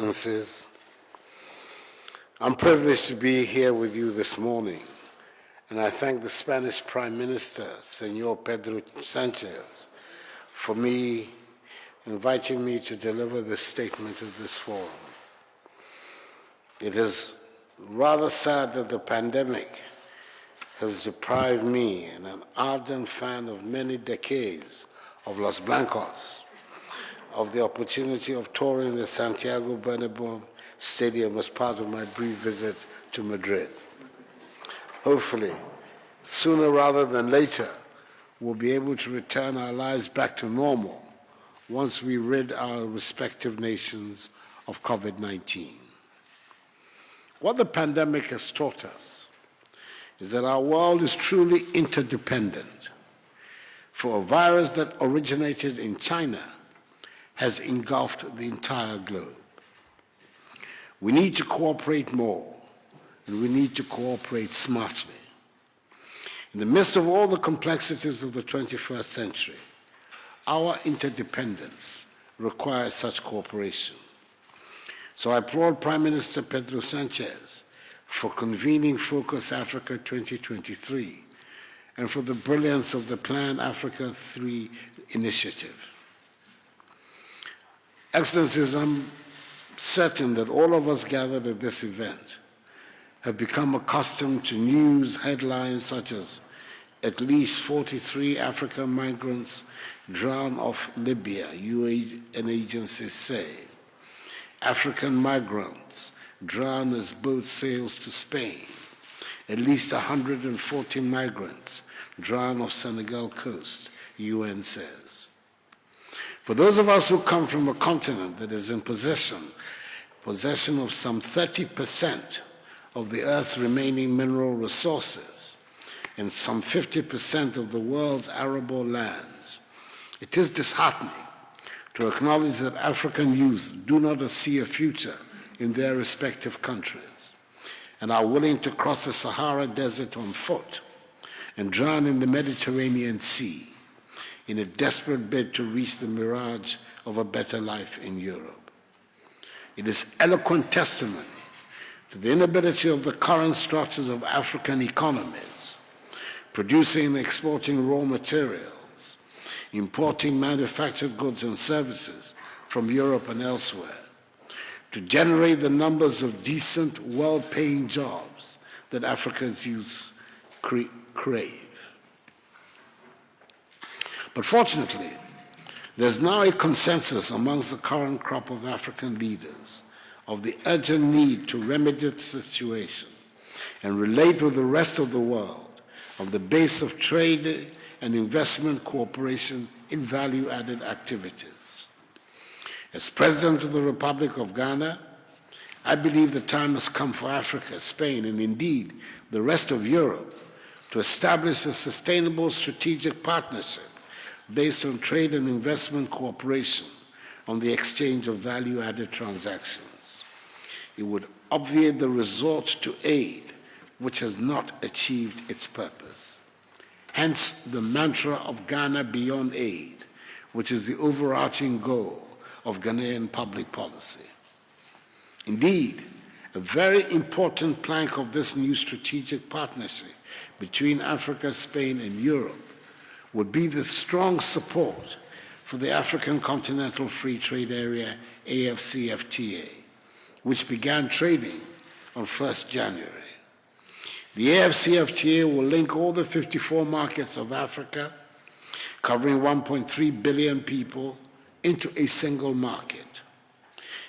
Excellencies, I'm privileged to be here with you this morning, and I thank the Spanish Prime Minister, Senor Pedro Sanchez, for inviting me to deliver this statement at this forum. It is rather sad that the pandemic has deprived me, and an ardent fan of many decades of Los Blancos, of the opportunity of touring the Santiago Bernabeu Stadium as part of my brief visit to Madrid. Hopefully, sooner rather than later, we'll be able to return our lives back to normal once we rid our respective nations of COVID-19. What the pandemic has taught us is that our world is truly interdependent. For a virus that originated in China has engulfed the entire globe. We need to cooperate more, and we need to cooperate smartly. In the midst of all the complexities of the 21st century, our interdependence requires such cooperation. So I applaud Prime Minister Pedro Sanchez for convening Focus Africa 2023 and for the brilliance of the Plan Africa 3 initiative. Excellencies, I'm certain that all of us gathered at this event have become accustomed to news headlines such as at least 43 African migrants drowned off Libya, UN agencies say. African migrants drowned as boat sails to Spain. At least 140 migrants drowned off Senegal coast, UN says. For those of us who come from a continent that is in possession of some 30% of the Earth's remaining mineral resources and some 50% of the world's arable lands, it is disheartening to acknowledge that African youths do not see a future in their respective countries and are willing to cross the Sahara Desert on foot and drown in the Mediterranean Sea in a desperate bid to reach the mirage of a better life in Europe. It is eloquent testimony to the inability of the current structures of African economies, producing and exporting raw materials, importing manufactured goods and services from Europe and elsewhere, to generate the numbers of decent, well-paying jobs that Africa's youth crave. But fortunately, there's now a consensus amongst the current crop of African leaders of the urgent need to remedy the situation and relate with the rest of the world on the base of trade and investment cooperation in value-added activities. As President of the Republic of Ghana, I believe the time has come for Africa, Spain, and indeed the rest of Europe to establish a sustainable strategic partnership based on trade and investment cooperation on the exchange of value-added transactions. It would obviate the resort to aid which has not achieved its purpose. Hence the mantra of Ghana Beyond Aid, which is the overarching goal of Ghanaian public policy. Indeed, a very important plank of this new strategic partnership between Africa, Spain, and Europe would be the strong support for the African Continental Free Trade Area, AFCFTA, which began trading on 1st January. The AFCFTA will link all the 54 markets of Africa, covering 1.3 billion people, into a single market.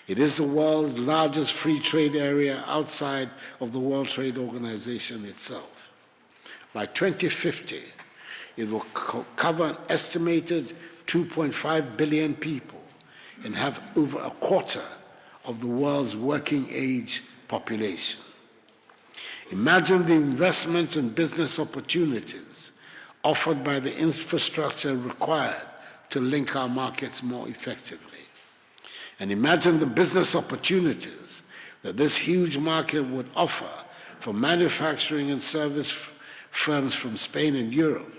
It is the world's largest free trade area outside of the World Trade Organization itself. By 2050, it will cover an estimated 2.5 billion people and have over a quarter of the world's working age population. Imagine the investment and business opportunities offered by the infrastructure required to link our markets more effectively. And imagine the business opportunities that this huge market would offer for manufacturing and service firms from Spain and Europe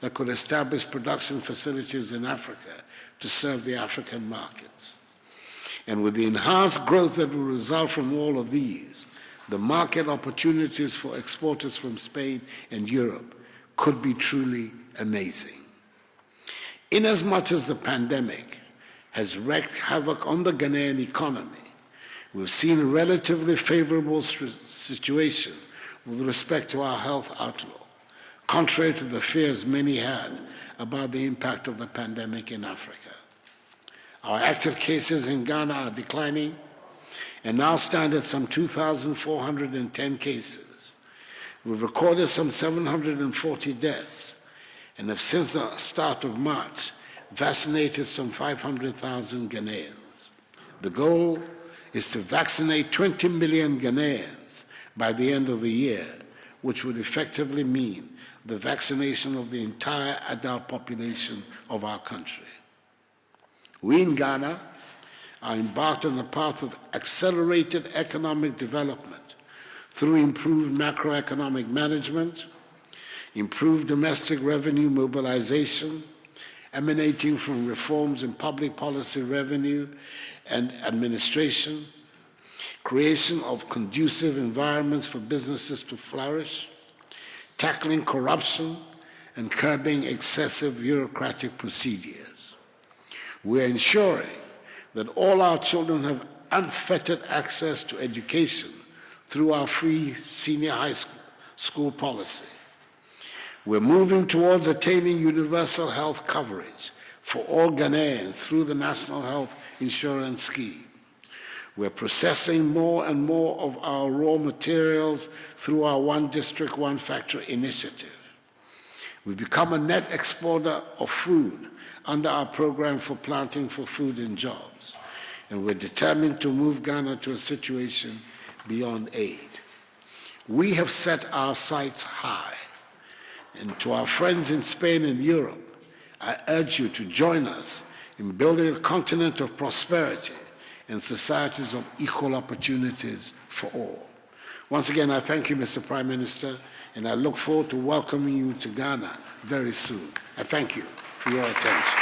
that could establish production facilities in Africa to serve the African markets. And with the enhanced growth that will result from all of these, the market opportunities for exporters from Spain and Europe could be truly amazing. Inasmuch as the pandemic has wreaked havoc on the Ghanaian economy, we've seen a relatively favorable situation with respect to our health outlook, contrary to the fears many had about the impact of the pandemic in Africa. Our active cases in Ghana are declining and now stand at some 2,410 cases. We've recorded some 740 deaths and have since the start of March vaccinated some 500,000 Ghanaians. The goal is to vaccinate 20 million Ghanaians by the end of the year, which would effectively mean the vaccination of the entire adult population of our country. We in Ghana are embarked on a path of accelerated economic development through improved macroeconomic management, improved domestic revenue mobilization, emanating from reforms in public policy revenue and administration, creation of conducive environments for businesses to flourish, tackling corruption, and curbing excessive bureaucratic procedures. We're ensuring that all our children have unfettered access to education through our free senior high school policy. We're moving towards attaining universal health coverage for all Ghanaians through the National Health Insurance Scheme. We're processing more and more of our raw materials through our One District, One Factory initiative. We've become a net exporter of food under our program for Planting for Food and Jobs, and we're determined to move Ghana to a situation beyond aid. We have set our sights high, and to our friends in Spain and Europe, I urge you to join us in building a continent of prosperity and societies of equal opportunities for all. Once again, I thank you, Mr. Prime Minister, and I look forward to welcoming you to Ghana very soon. I thank you for your attention.